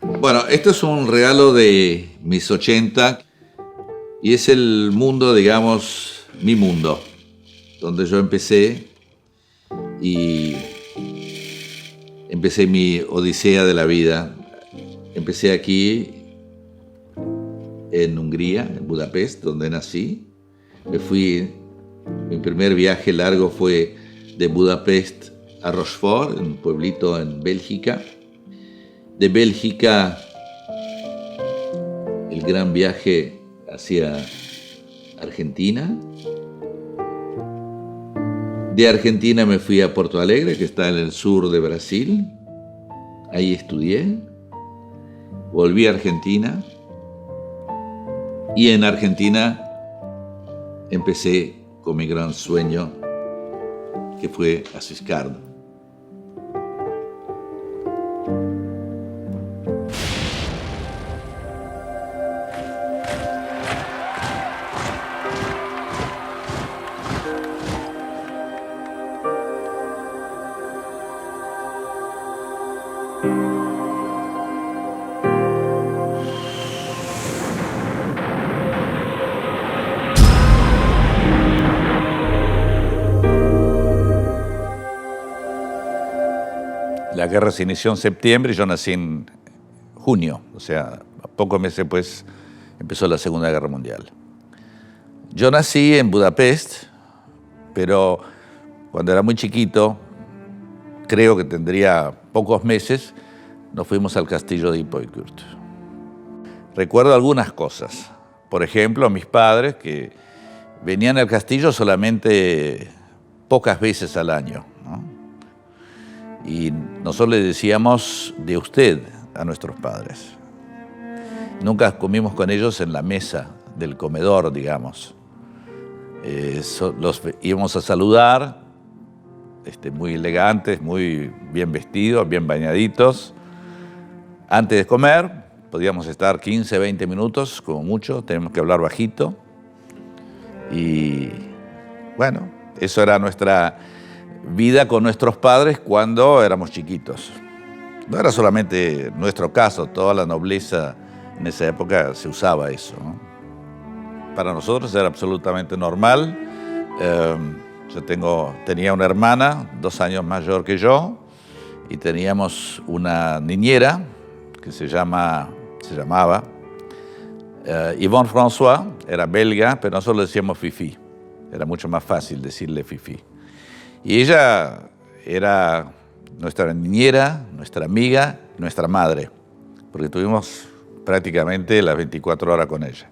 Bueno, esto es un regalo de mis 80 y es el mundo, digamos, mi mundo, donde yo empecé y empecé mi odisea de la vida. Empecé aquí en Hungría, en Budapest, donde nací. Mi primer viaje largo fue de Budapest a Rochefort, un pueblito en Bélgica. De Bélgica, el gran viaje hacia Argentina. De Argentina me fui a Porto Alegre, que está en el sur de Brasil. Ahí estudié. Volví a Argentina. Y en Argentina empecé con mi gran sueño, que fue Asiscardo. La guerra se inició en septiembre y yo nací en junio, o sea, a pocos meses después empezó la Segunda Guerra Mundial. Yo nací en Budapest, pero cuando era muy chiquito, creo que tendría pocos meses, nos fuimos al castillo de Ipoikult. Recuerdo algunas cosas. Por ejemplo, mis padres que venían al castillo solamente pocas veces al año, ¿no? Y nosotros le decíamos de usted a nuestros padres. Nunca comimos con ellos en la mesa del comedor, digamos. Los íbamos a saludar, muy elegantes, muy bien vestidos, bien bañaditos. Antes de comer, podíamos estar 15, 20 minutos, como mucho, tenemos que hablar bajito. Y bueno, eso era nuestra vida con nuestros padres cuando éramos chiquitos. No era solamente nuestro caso, toda la nobleza en esa época se usaba eso, ¿no? Para nosotros era absolutamente normal. Tenía una hermana 2 años mayor que yo y teníamos una niñera que se llamaba Yvonne François, era belga, pero nosotros le decíamos Fifi. Era mucho más fácil decirle Fifi. Y ella era nuestra niñera, nuestra amiga, nuestra madre, porque tuvimos prácticamente las 24 horas con ella.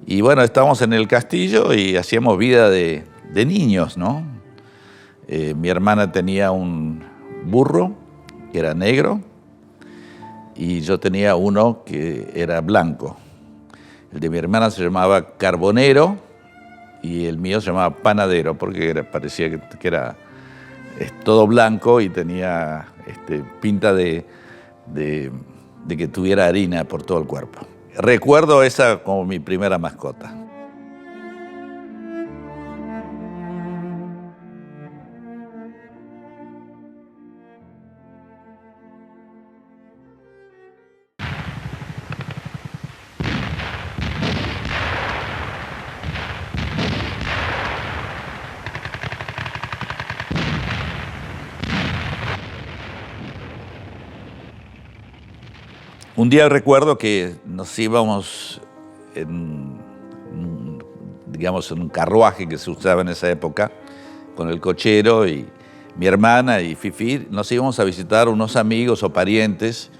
Y bueno, estábamos en el castillo y hacíamos vida de niños, ¿no? Mi hermana tenía un burro que era negro y yo tenía uno que era blanco. El de mi hermana se llamaba Carbonero y el mío se llamaba Panadero porque parecía que era todo blanco y tenía pinta de que tuviera harina por todo el cuerpo. Recuerdo esa como mi primera mascota. Un día recuerdo que nos íbamos en un carruaje que se usaba en esa época, con el cochero y mi hermana y Fifi, nos íbamos a visitar unos amigos o parientes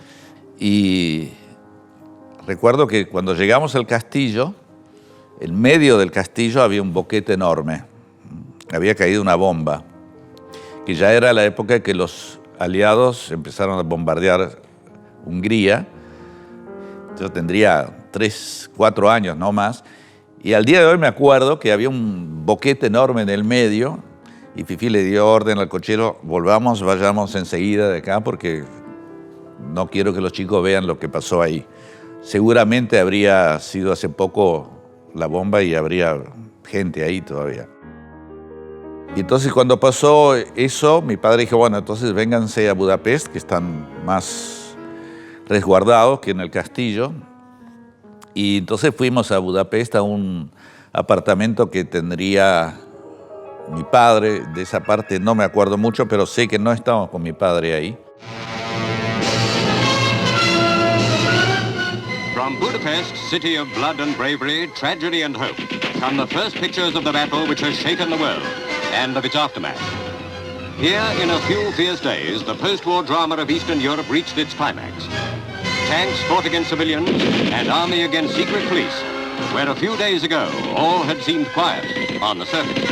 y recuerdo que cuando llegamos al castillo, en medio del castillo había un boquete enorme, había caído una bomba, que ya era la época que los aliados empezaron a bombardear Hungría. Yo tendría 3, 4 años, no más. Y al día de hoy me acuerdo que había un boquete enorme en el medio y Fifi le dio orden al cochero, vayamos enseguida de acá porque no quiero que los chicos vean lo que pasó ahí. Seguramente habría sido hace poco la bomba y habría gente ahí todavía. Y entonces cuando pasó eso, mi padre dijo, bueno, entonces vénganse a Budapest, que están más resguardados que en el castillo. Y entonces fuimos a Budapest a un apartamento que tendría mi padre. De esa parte no me acuerdo mucho, pero sé que no estábamos con mi padre ahí. From Budapest, city of blood and bravery, tragedy and hope, come the first pictures of the battle which has shaken the world and of its aftermath. Here, in a few fierce days, the post-war drama of Eastern Europe reached its climax. Tanks fought against civilians and army against secret police, where a few days ago all had seemed quiet on the surface.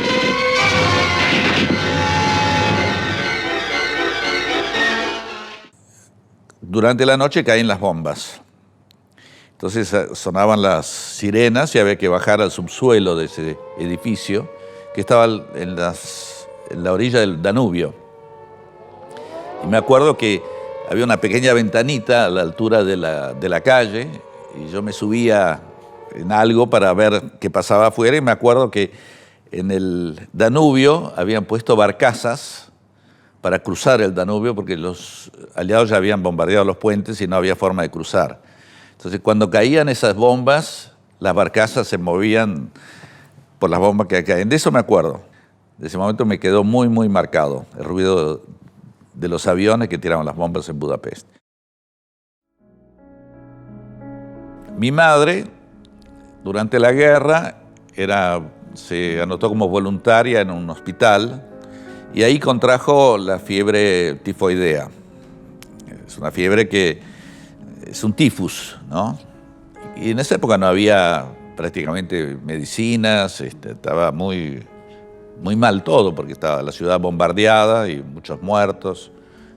Durante la noche caen las bombas. Entonces sonaban las sirenas y había que bajar al subsuelo de ese edificio que estaba en la orilla del Danubio. Y me acuerdo que había una pequeña ventanita a la altura de la calle y yo me subía en algo para ver qué pasaba afuera y me acuerdo que en el Danubio habían puesto barcazas para cruzar el Danubio porque los aliados ya habían bombardeado los puentes y no había forma de cruzar. Entonces, cuando caían esas bombas, las barcazas se movían por las bombas que caían. De eso me acuerdo. De ese momento me quedó muy, muy marcado el ruido de los aviones que tiraban las bombas en Budapest. Mi madre, durante la guerra, se anotó como voluntaria en un hospital y ahí contrajo la fiebre tifoidea. Es una fiebre que es un tifus, ¿no? Y en esa época no había prácticamente medicinas, estaba muy, muy mal todo porque estaba la ciudad bombardeada y muchos muertos,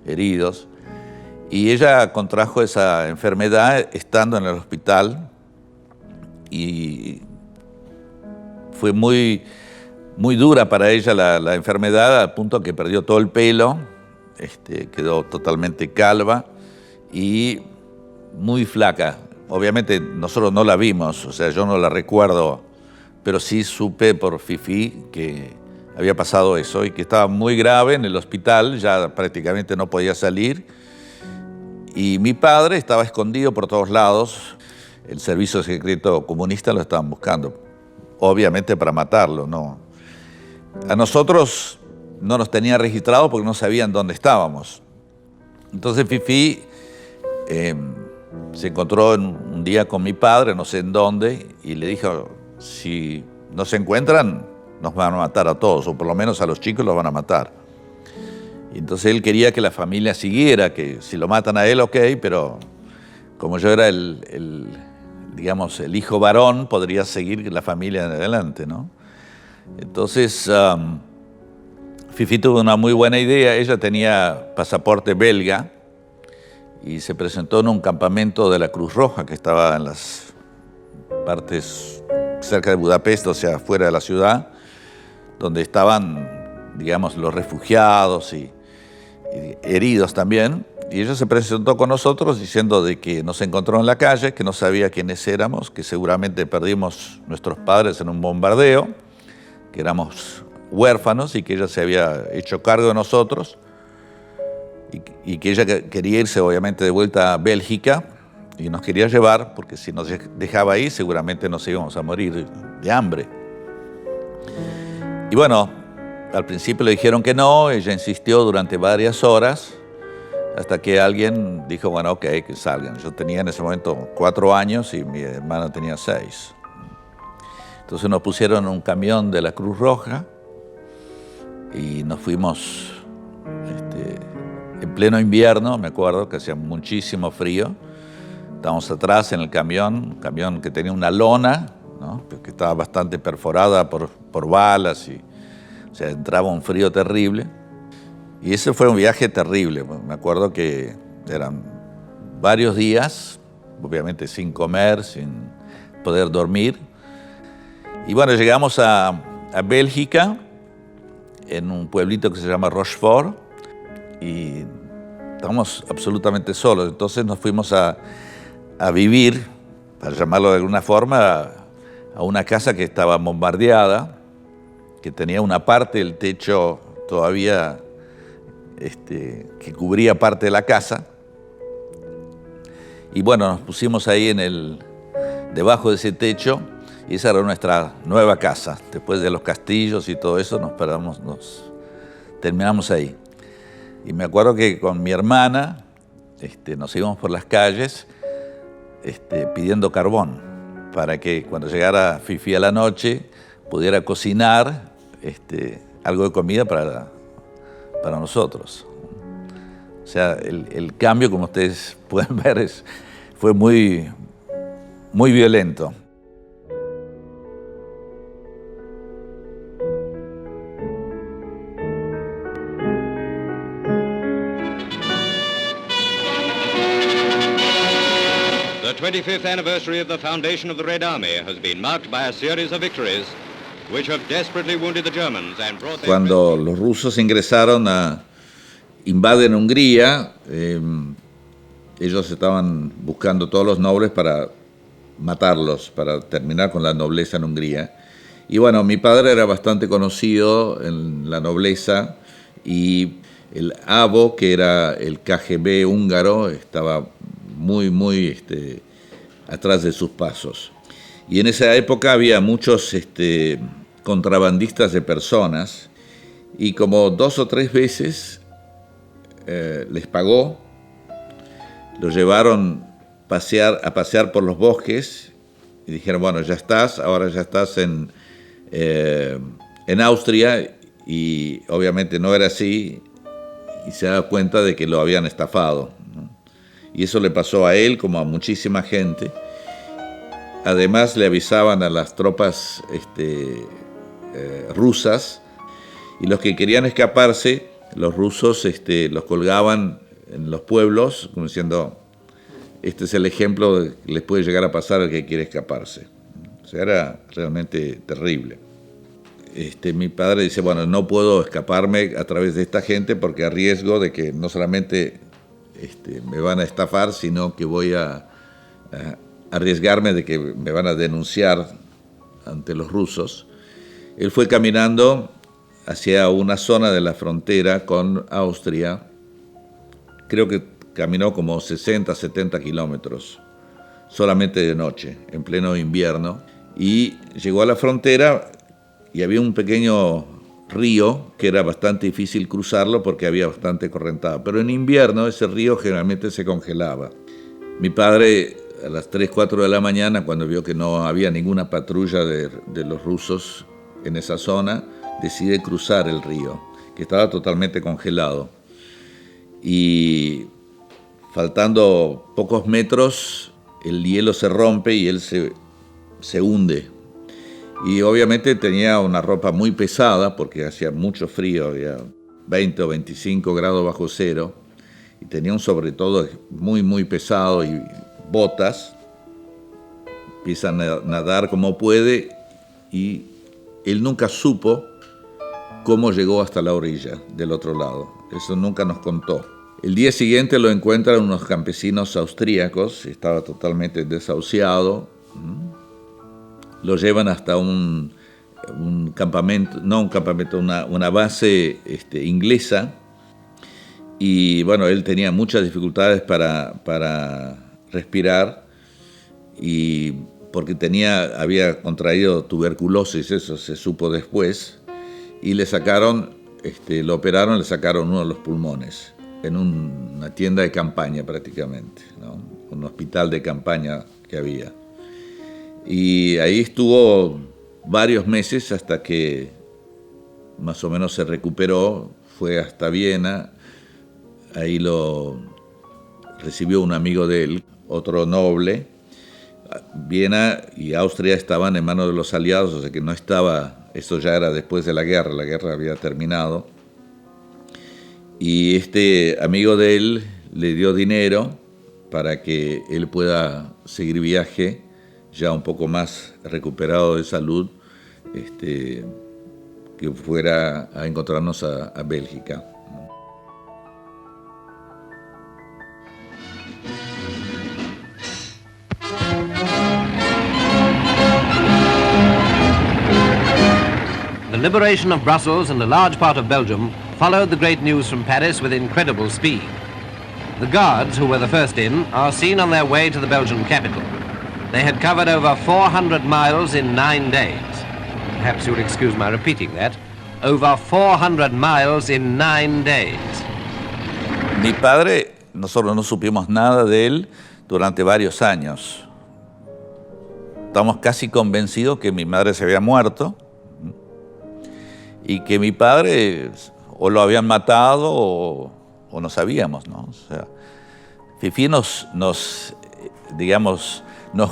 heridos. Y ella contrajo esa enfermedad estando en el hospital y fue muy, muy dura para ella la enfermedad al punto que perdió todo el pelo, quedó totalmente calva y muy flaca. Obviamente nosotros no la vimos, o sea, yo no la recuerdo, pero sí supe por Fifi que había pasado eso y que estaba muy grave en el hospital, ya prácticamente no podía salir. Y mi padre estaba escondido por todos lados. El servicio secreto comunista lo estaban buscando, obviamente para matarlo, ¿no? A nosotros no nos tenían registrado porque no sabían dónde estábamos. Entonces Fifi se encontró un día con mi padre, no sé en dónde, y le dijo, si no se encuentran, nos van a matar a todos, o por lo menos a los chicos los van a matar. Y entonces él quería que la familia siguiera, que si lo matan a él, ok, pero como yo era digamos, el hijo varón, podría seguir la familia en adelante, ¿no? Entonces, Fifi tuvo una muy buena idea. Ella tenía pasaporte belga y se presentó en un campamento de la Cruz Roja que estaba en las partes cerca de Budapest, o sea, fuera de la ciudad, donde estaban, digamos, los refugiados y heridos también. Y ella se presentó con nosotros diciendo de que nos encontró en la calle, que no sabía quiénes éramos, que seguramente perdimos nuestros padres en un bombardeo, que éramos huérfanos y que ella se había hecho cargo de nosotros y que ella quería irse obviamente de vuelta a Bélgica y nos quería llevar porque si nos dejaba ahí seguramente nos íbamos a morir de hambre. Y bueno, al principio le dijeron que no, ella insistió durante varias horas hasta que alguien dijo, bueno, ok, que salgan. Yo tenía en ese momento 4 años y mi hermana tenía 6. Entonces nos pusieron en un camión de la Cruz Roja y nos fuimos en pleno invierno, me acuerdo que hacía muchísimo frío. Estábamos atrás en el camión, un camión que tenía una lona, ¿no? Que estaba bastante perforada por balas y, o sea, entraba un frío terrible. Y ese fue un viaje terrible. Me acuerdo que eran varios días, obviamente sin comer, sin poder dormir. Y bueno, llegamos a Bélgica, en un pueblito que se llama Rochefort, y estábamos absolutamente solos. Entonces nos fuimos a vivir, para llamarlo de alguna forma, a una casa que estaba bombardeada, que tenía una parte del techo todavía que cubría parte de la casa. Y bueno, nos pusimos ahí debajo de ese techo, y esa era nuestra nueva casa. Después de los castillos y todo eso, terminamos ahí. Y me acuerdo que con mi hermana nos íbamos por las calles pidiendo carbón para que cuando llegara Fifi a la noche pudiera cocinar algo de comida para nosotros. O sea, el cambio, como ustedes pueden ver, fue muy, muy violento. The 25th anniversary of the foundation of the Red Army has been marked by a series of victories which have desperately wounded the Germans and brought their... Cuando los rusos invaden Hungría, ellos estaban buscando todos los nobles para matarlos, para terminar con la nobleza en Hungría. Y bueno, mi padre era bastante conocido en la nobleza, y el ABO, que era el KGB húngaro, estaba muy atrás de sus pasos. Y en esa época había muchos contrabandistas de personas, y como 2 o 3 veces les pagó, los llevaron a pasear por los bosques y dijeron, bueno, ahora ya estás en Austria, y obviamente no era así, y se da cuenta de que lo habían estafado, ¿no? Y eso le pasó a él como a muchísima gente. Además le avisaban a las tropas rusas, y los que querían escaparse, los rusos los colgaban en los pueblos, como diciendo, este es el ejemplo de que les puede llegar a pasar al que quiere escaparse. O sea, era realmente terrible. Mi padre dice, bueno, no puedo escaparme a través de esta gente porque arriesgo de que no solamente me van a estafar, sino que voy a arriesgarme de que me van a denunciar ante los rusos. Él fue caminando hacia una zona de la frontera con Austria. Creo que caminó como 60, 70 kilómetros, solamente de noche, en pleno invierno. Y llegó a la frontera y había un pequeño río que era bastante difícil cruzarlo porque había bastante correntada. Pero en invierno ese río generalmente se congelaba. Mi padre, a las 3, 4 de la mañana, cuando vio que no había ninguna patrulla de los rusos en esa zona, decide cruzar el río, que estaba totalmente congelado. Y faltando pocos metros, el hielo se rompe y él se hunde. Y obviamente tenía una ropa muy pesada porque hacía mucho frío, había 20 o 25 grados bajo cero, y tenía un sobretodo muy pesado y botas. Empieza a nadar como puede, y él nunca supo cómo llegó hasta la orilla del otro lado. Eso nunca nos contó. El día siguiente lo encuentran unos campesinos austríacos, estaba totalmente desahuciado. Lo llevan hasta un campamento, no un campamento, una base inglesa. Y bueno, él tenía muchas dificultades para respirar, y porque había contraído tuberculosis, eso se supo después, y le sacaron, lo operaron, le sacaron uno de los pulmones, en una tienda de campaña prácticamente, ¿no? Un hospital de campaña que había. Y ahí estuvo varios meses hasta que más o menos se recuperó, fue hasta Viena, ahí lo recibió un amigo de él, otro noble. Viena y Austria estaban en manos de los aliados, o sea que no estaba, esto ya era después de la guerra había terminado. Y este amigo de él le dio dinero para que él pueda seguir viaje, ya un poco más recuperado de salud, que fuera a encontrarnos a Bélgica. The liberation of Brussels and a large part of Belgium followed the great news from Paris with incredible speed. The guards, who were the first in, are seen on their way to the Belgian capital. They had covered over 400 miles in 9 days. Perhaps you'll excuse my repeating that. Over 400 miles in 9 days. Mi padre, nosotros no supimos nada de él durante varios años. Estamos casi convencidos que mi madre se había muerto y que mi padre o lo habían matado o no sabíamos, ¿no? O sea, Fifi nos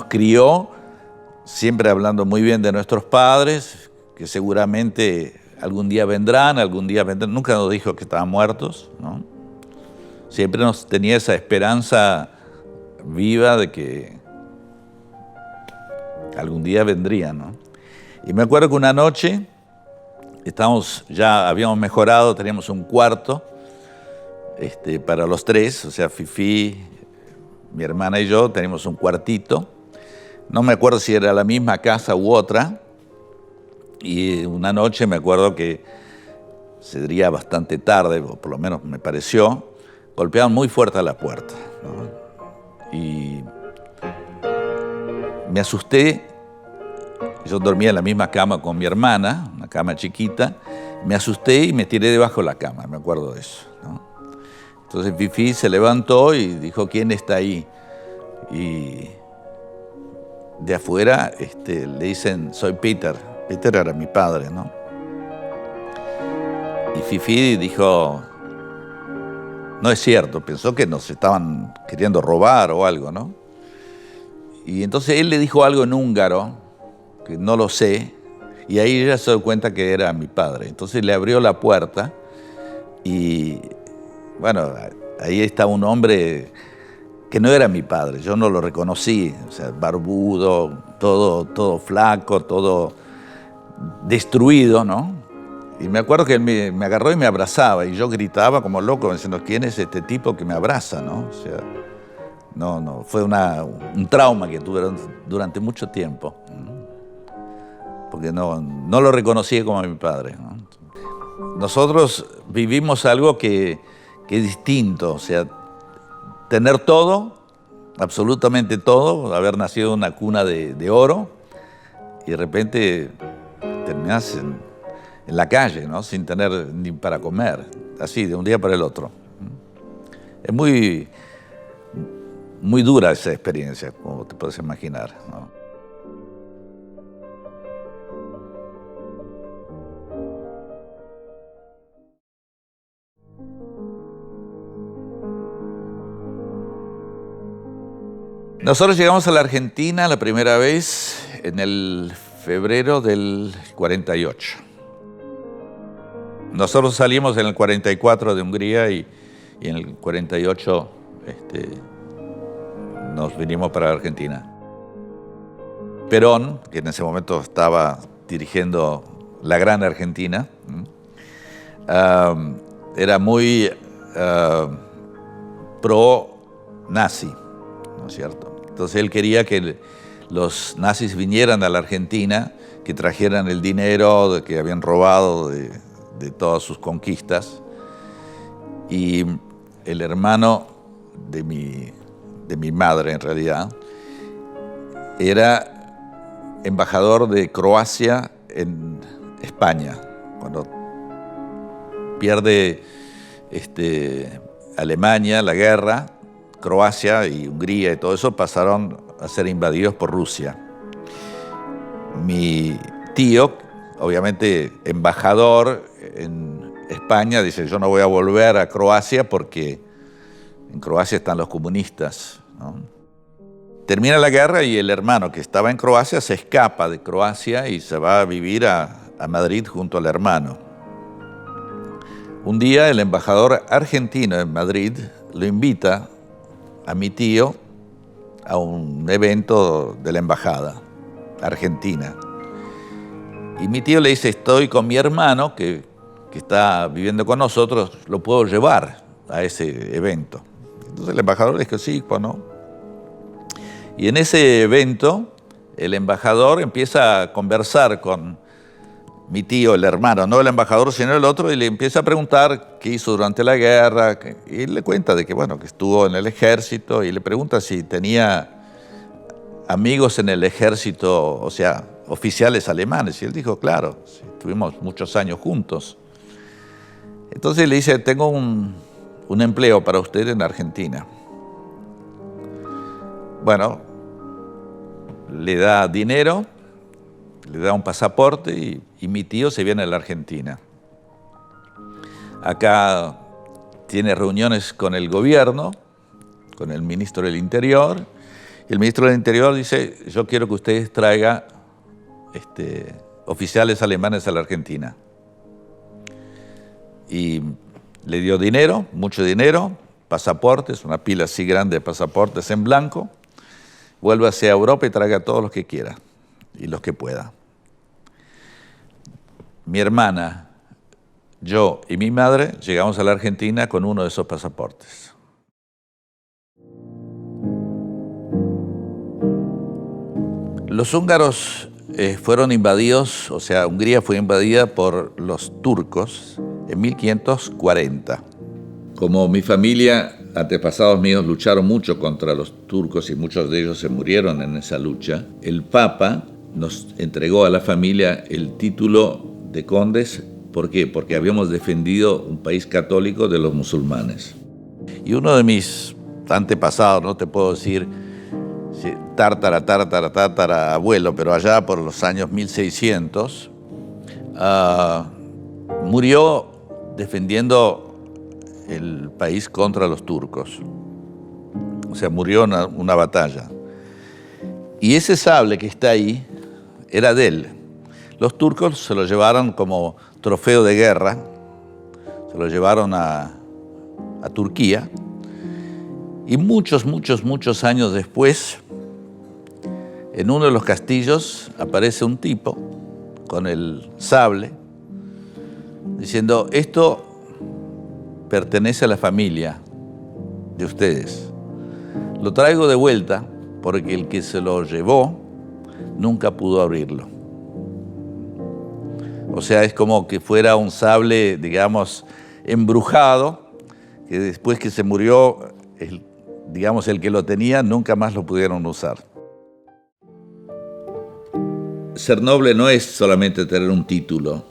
crió siempre hablando muy bien de nuestros padres, que seguramente algún día vendrán, nunca nos dijo que estaban muertos, ¿no? Siempre nos tenía esa esperanza viva de que algún día vendrían, ¿no? Y me acuerdo que una noche habíamos mejorado, teníamos un cuarto para los tres, o sea, Fifi, mi hermana y yo, teníamos un cuartito. No me acuerdo si era la misma casa u otra. Y una noche me acuerdo que sería bastante tarde, o por lo menos me pareció, golpeaban muy fuerte a la puerta, ¿no? Y me asusté. Yo dormía en la misma cama con mi hermana, una cama chiquita. Me asusté y me tiré debajo de la cama, me acuerdo de eso, ¿no? Entonces Fifi se levantó y dijo, ¿quién está ahí? Y de afuera le dicen, soy Peter. Peter era mi padre, ¿no? Y Fifi dijo, no es cierto, pensó que nos estaban queriendo robar o algo, ¿no? Y entonces él le dijo algo en húngaro, que no lo sé, y ahí ella se dio cuenta que era mi padre. Entonces le abrió la puerta y, bueno, ahí estaba un hombre que no era mi padre, yo no lo reconocí, o sea, barbudo, todo flaco, todo destruido, ¿no? Y me acuerdo que él me agarró y me abrazaba, y yo gritaba como loco, diciendo, ¿quién es este tipo que me abraza, no? O sea, fue un trauma que tuve durante mucho tiempo, porque no lo reconocí como mi padre, ¿no? Nosotros vivimos algo que es distinto, o sea, tener todo, absolutamente todo, haber nacido en una cuna de oro, y de repente terminás en la calle, ¿no? Sin tener ni para comer, así, de un día para el otro. Es muy, muy dura esa experiencia, como te puedes imaginar, ¿no? Nosotros llegamos a la Argentina la primera vez en el febrero del 48. Nosotros salimos en el 44 de Hungría y en el 48 nos vinimos para la Argentina. Perón, que en ese momento estaba dirigiendo la gran Argentina, era muy pro-nazi, ¿no es cierto? Entonces él quería que los nazis vinieran a la Argentina, que trajeran el dinero que habían robado de todas sus conquistas. Y el hermano de mi madre, en realidad, era embajador de Croacia en España. Cuando pierde Alemania la guerra, Croacia y Hungría y todo eso pasaron a ser invadidos por Rusia. Mi tío, obviamente embajador en España, dice, yo no voy a volver a Croacia porque en Croacia están los comunistas, ¿no? Termina la guerra y el hermano que estaba en Croacia se escapa de Croacia y se va a vivir a Madrid junto al hermano. Un día el embajador argentino en Madrid lo invita a mi tío a un evento de la embajada argentina. Y mi tío le dice, estoy con mi hermano que está viviendo con nosotros, ¿lo puedo llevar a ese evento? Entonces el embajador le dijo, sí, pues no. Y en ese evento el embajador empieza a conversar con mi tío, el hermano, no el embajador, sino el otro, y le empieza a preguntar qué hizo durante la guerra, y le cuenta de que, bueno, que estuvo en el ejército, y le pregunta si tenía amigos en el ejército, o sea, oficiales alemanes, y él dijo, claro, sí, estuvimos muchos años juntos. Entonces le dice, tengo un empleo para usted en Argentina. Bueno, le da dinero, le da un pasaporte y mi tío se viene a la Argentina. Acá tiene reuniones con el gobierno, con el ministro del Interior, y el ministro del Interior dice, yo quiero que ustedes traigan oficiales alemanes a la Argentina. Y le dio dinero, mucho dinero, pasaportes, una pila así grande de pasaportes en blanco, vuelve hacia Europa y traiga a todos los que quiera y los que pueda. Mi hermana, yo y mi madre llegamos a la Argentina con uno de esos pasaportes. Los húngaros fueron invadidos, o sea, Hungría fue invadida por los turcos en 1540. Como mi familia, antepasados míos lucharon mucho contra los turcos y muchos de ellos se murieron en esa lucha, el Papa nos entregó a la familia el título de condes. ¿Por qué? Porque habíamos defendido un país católico de los musulmanes. Y uno de mis antepasados, no te puedo decir tártara abuelo, pero allá por los años 1600, murió defendiendo el país contra los turcos. O sea, murió en una batalla. Y ese sable que está ahí era de él. Los turcos se lo llevaron como trofeo de guerra, se lo llevaron a Turquía, y muchos años después, en uno de los castillos aparece un tipo con el sable, diciendo, esto pertenece a la familia de ustedes. Lo traigo de vuelta porque el que se lo llevó nunca pudo abrirlo. O sea, es como que fuera un sable, digamos, embrujado, que después que se murió, el que lo tenía, nunca más lo pudieron usar. Ser noble no es solamente tener un título,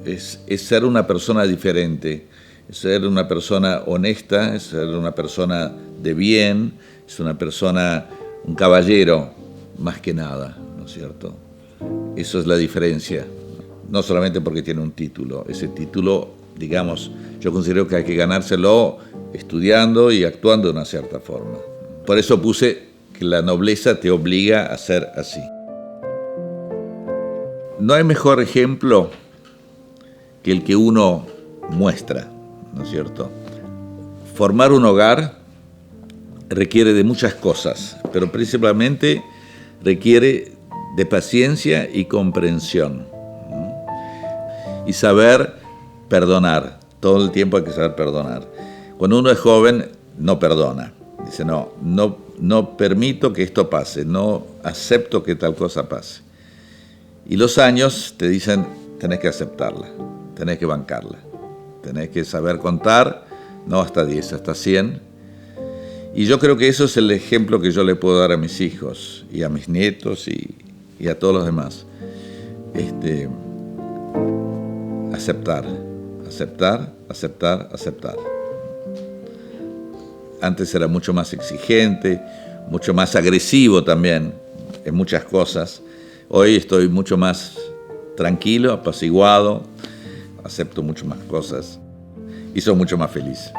es ser una persona diferente, es ser una persona honesta, es ser una persona de bien, es una persona, un caballero, más que nada, ¿no es cierto? Eso es la diferencia. No solamente porque tiene un título. Ese título, digamos, yo considero que hay que ganárselo estudiando y actuando de una cierta forma. Por eso puse que la nobleza te obliga a ser así. No hay mejor ejemplo que el que uno muestra, ¿no es cierto? Formar un hogar requiere de muchas cosas, pero principalmente requiere de paciencia y comprensión. Y saber perdonar. Todo el tiempo hay que saber perdonar. Cuando uno es joven, no perdona. Dice, no permito que esto pase, no acepto que tal cosa pase. Y los años te dicen, tenés que aceptarla, tenés que bancarla, tenés que saber contar, no hasta 10, hasta 100. Y yo creo que eso es el ejemplo que yo le puedo dar a mis hijos y a mis nietos y a todos los demás. Aceptar. Antes era mucho más exigente, mucho más agresivo también en muchas cosas. Hoy estoy mucho más tranquilo, apaciguado, acepto mucho más cosas y soy mucho más feliz.